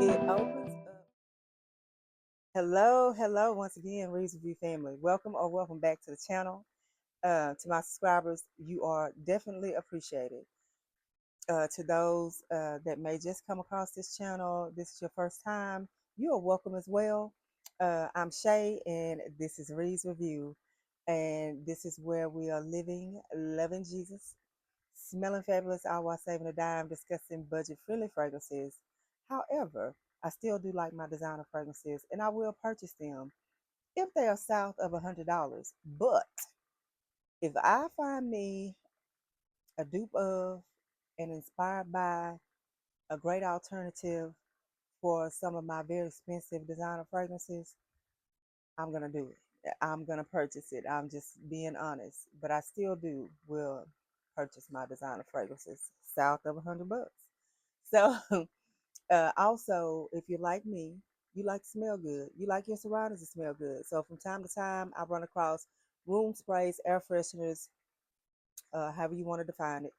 it opens up. Hello, once again, Reads Review family. Welcome back to the channel. To my subscribers, you are definitely appreciated. To those that may just come across this channel, this is your first time, you are welcome as well. I'm Shay, and this is Reads Review, and this is where we are living, loving Jesus, smelling fabulous, all while saving a dime, discussing budget-friendly fragrances. However, I still do like my designer fragrances, and I will purchase them if they are south of $100. But if I find me a dupe of and inspired by a great alternative for some of my very expensive designer fragrances, I'm gonna do it. I'm gonna purchase it. I'm just being honest, but I still will purchase my designer fragrances south of $100. So, also, if you're like me, you like to smell good. You like your surroundings to smell good. So from time to time, I run across room sprays, air fresheners, however you want to define it,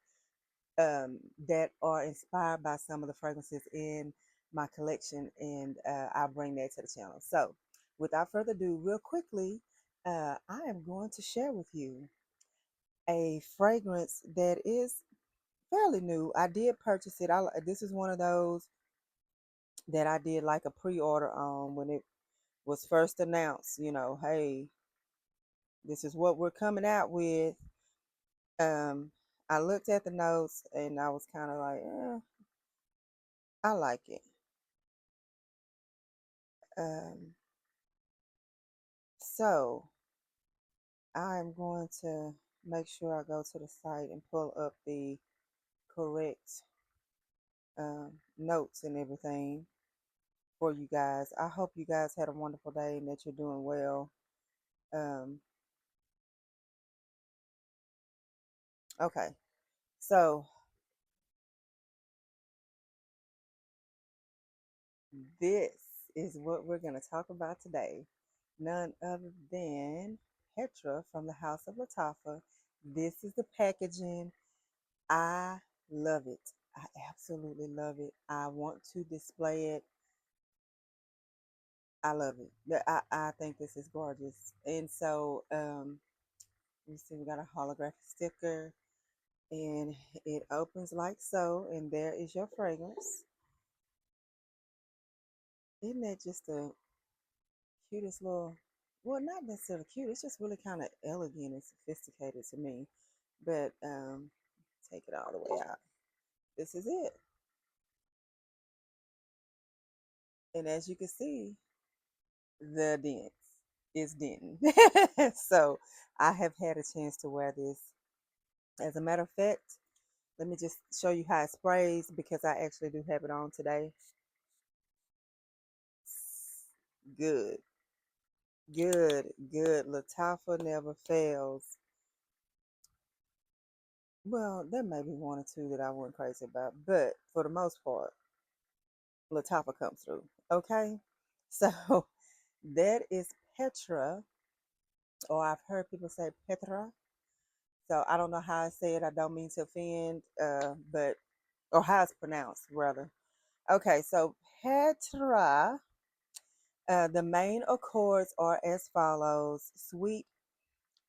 that are inspired by some of the fragrances in my collection, and I'll bring that to the channel. So, without further ado, real quickly, I am going to share with you a fragrance that is fairly new. I did purchase it. This is one of those that I did like a pre-order on when it was first announced. Hey, this is what we're coming out with. Um, I looked at the notes and I was kind of like, I like it. Um, so I'm going to make sure I go to the site and pull up the correct notes and everything for you guys. I hope you guys had a wonderful day and that you're doing well. Um, okay, so this is what we're going to talk about today. None other than Petra from the House of Lattafa. This is the packaging. I love it. I absolutely love it. I want to display it. I love it. I think this is gorgeous. And so, let me see, we got a holographic sticker, and it opens like so, and there is your fragrance. Isn't that just the cutest little, well, not necessarily cute, it's just really kind of elegant and sophisticated to me. But take it all the way out. This is it. And as you can see, the dents is denting. So I have had a chance to wear this. As a matter of fact, let me just show you how it sprays because I actually do have it on today. Good, good. Lattafa never fails. Well, there may be one or two that I wasn't crazy about, but for the most part, Lattafa comes through. Okay, so that is Petra, or I've heard people say Petra. So I don't know how I say it. I don't mean to offend, but or how it's pronounced rather. Okay, so Petra. The main accords are as follows: sweet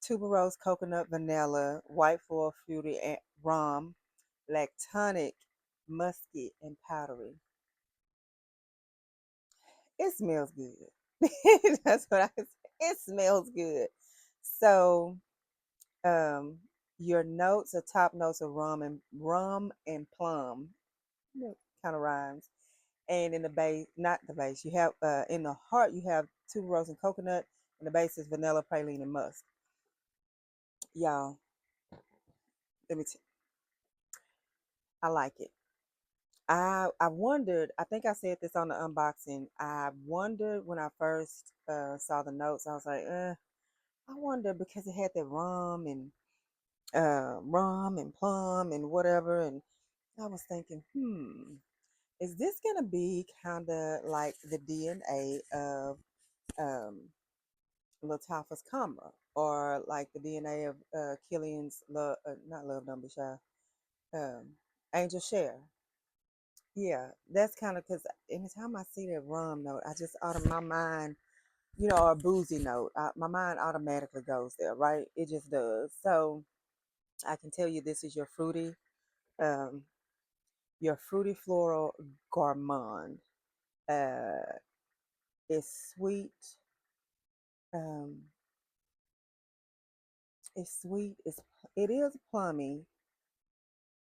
tuberose, coconut, vanilla, white foil, fruity, and rum, lactonic, musky, and powdery. It smells good. That's what I say. It smells good. So, um, your notes, the top notes are rum and plum. Kind of rhymes. And in the base, not the base, you have in the heart you have tuberose and coconut, and the base is vanilla, praline, and musk. Y'all, let me. I like it. I wondered. I think I said this on the unboxing. I wondered when I first saw the notes. I was like, I wonder because it had that rum and plum and whatever, and I was thinking, is this gonna be kind of like the DNA of um, Lattafa's Camera, or like the DNA of Killian's love, not Love Don't Be Shy, um, Angel Share. Yeah, that's kind of because anytime I see that rum note, I just my mind, or a boozy note, my mind automatically goes there, right? It just does. So I can tell you this is um, your fruity floral gourmand. Uh, it's sweet. Um, it's sweet. It is plummy,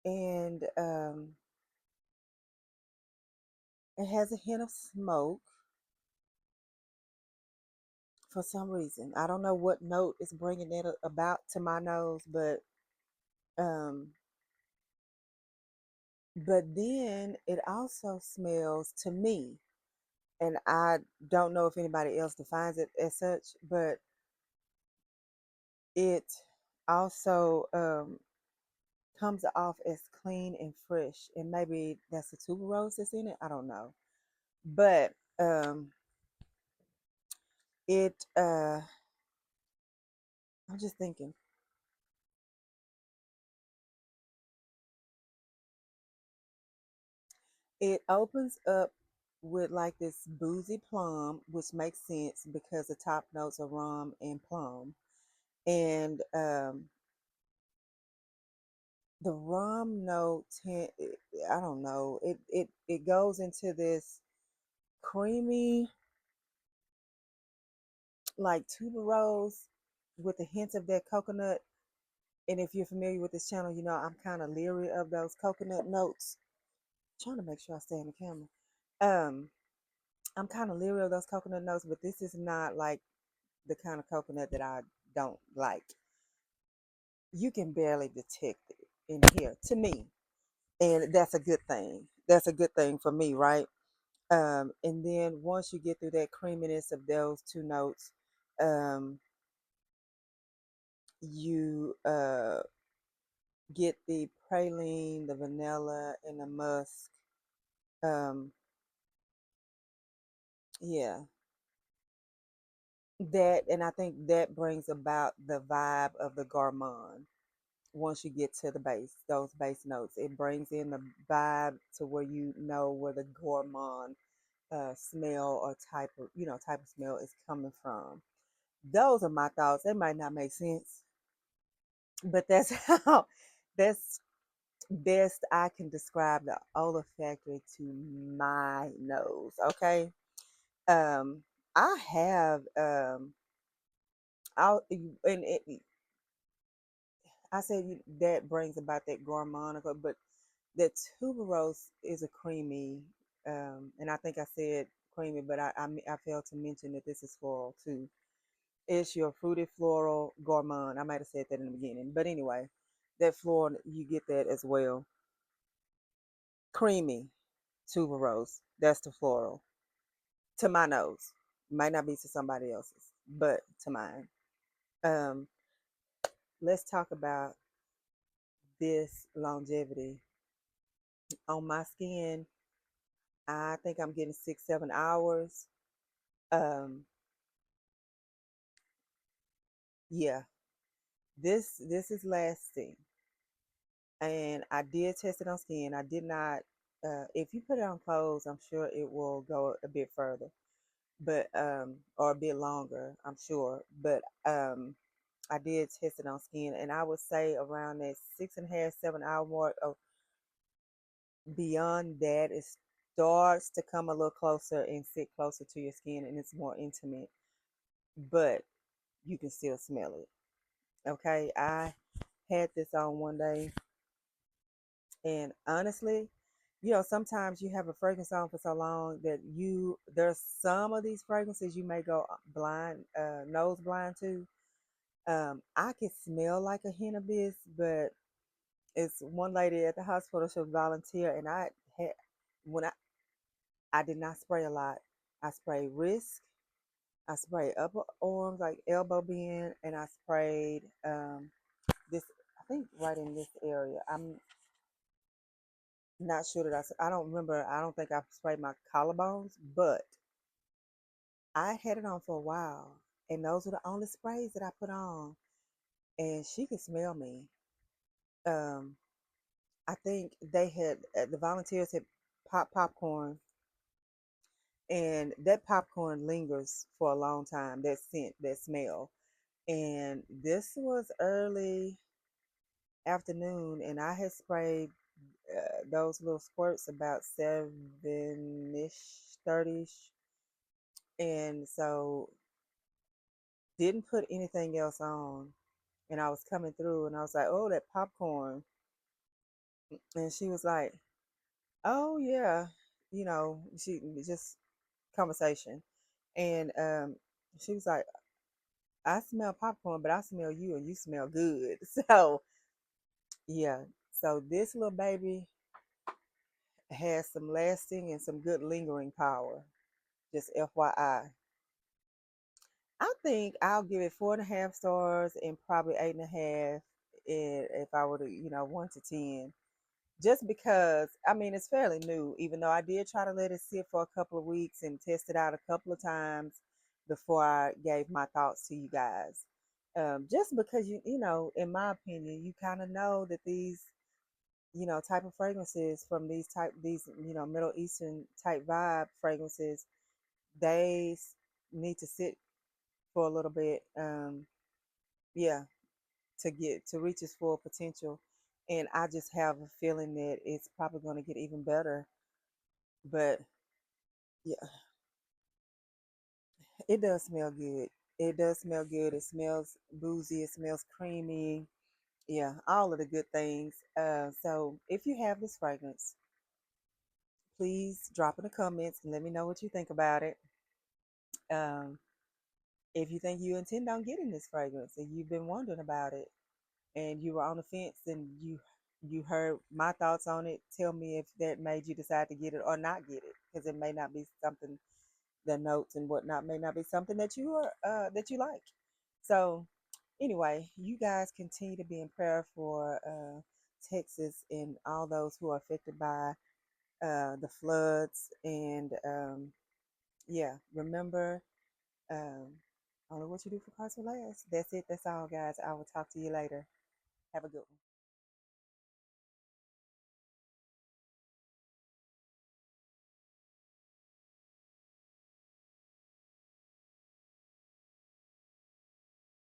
and it has a hint of smoke for some reason. I don't know what note is bringing it about to my nose, um, but then it also smells to me, and I don't know if anybody else defines it as such, but it also comes off as clean and fresh, and maybe that's the tuberose that's in it. I don't know, but it. I'm just thinking it opens up with like this boozy plum, which makes sense because the top notes are rum and plum, and the rum note. I don't know. It goes into this creamy like tuberose with a hint of that coconut. And if you're familiar with this channel, I'm kind of leery of those coconut notes. Trying to make sure I stay in the camera. Um, I'm kind of leery of those coconut notes, but this is not like the kind of coconut that I don't like. You can barely detect it in here to me, and that's a good thing. That's a good thing for me, right? And then once you get through that creaminess of those two notes, um, you get the praline, the vanilla, and the musk. Um, yeah, that, and I think that brings about the vibe of the gourmand. Once you get to the base, those base notes, it brings in the vibe to where where the gourmand smell or type of smell is coming from. Those are my thoughts. They might not make sense, but that's how that's best I can describe the olfactory to my nose. Okay. Um, I have I and I said that brings about that gourmand, but the tuberose is a creamy, and I think I said creamy, but I failed to mention that this is floral too. It's your fruity floral gourmand. I might have said that in the beginning, but anyway, that floral you get that as well. Creamy tuberose. That's the floral to my nose. Might not be to somebody else's, but to mine. Um, let's talk about this longevity on my skin. I think I'm getting 6, 7 hours. Um, yeah, this is lasting, and I did test it on skin. I did not. If you put it on clothes, I'm sure it will go a bit further, but or a bit longer. I'm sure, but I did test it on skin, and I would say around that 6.5, 7 hour mark. Beyond that, it starts to come a little closer and sit closer to your skin, and it's more intimate, but you can still smell it. Okay, I had this on one day, and honestly, sometimes you have a fragrance on for so long that there's some of these fragrances you may go blind, nose blind to. I could smell like a hint of this, but it's one lady at the hospital. She was volunteer, and had when I did not spray a lot. I sprayed wrist, I sprayed upper arms like elbow bend, and I sprayed this. I think right in this area. I'm not sure that I don't remember. I don't think I sprayed my collarbones, but I had it on for a while, and those were the only sprays that I put on, and she could smell me. Um, I think they had the volunteers had popcorn, and that popcorn lingers for a long time. That scent, that smell. And this was early afternoon, and I had sprayed those little squirts about 7-ish, 30-ish, and so didn't put anything else on. And I was coming through, and I was like, "Oh, that popcorn," and she was like, "Oh yeah," she just conversation, and she was like, "I smell popcorn, but I smell you, and you smell good." So yeah, so this little baby has some lasting and some good lingering power. Just FYI. I think I'll give it 4.5 stars and probably 8.5 if I were to, 1 to 10. Just because, I mean, it's fairly new, even though I did try to let it sit for a couple of weeks and test it out a couple of times before I gave my thoughts to you guys. Just because in my opinion, you kind of know that these, type of fragrances from these, Middle Eastern type vibe fragrances, they need to sit for a little bit. Yeah, to reach its full potential. And I just have a feeling that it's probably going to get even better. But yeah, it does smell good. It does smell good. It smells boozy. It smells creamy. Yeah, all of the good things. So if you have this fragrance, please drop in the comments and let me know what you think about it. Um, if you think you intend on getting this fragrance and you've been wondering about it, and you were on the fence and you heard my thoughts on it, tell me if that made you decide to get it or not get it, because it may not be something, the notes and whatnot may not be something that you like. So anyway, you guys continue to be in prayer for Texas and all those who are affected by the floods. And yeah, remember, um, only what you do for Christ will last. That's it. That's all, guys. I will talk to you later. Have a good one.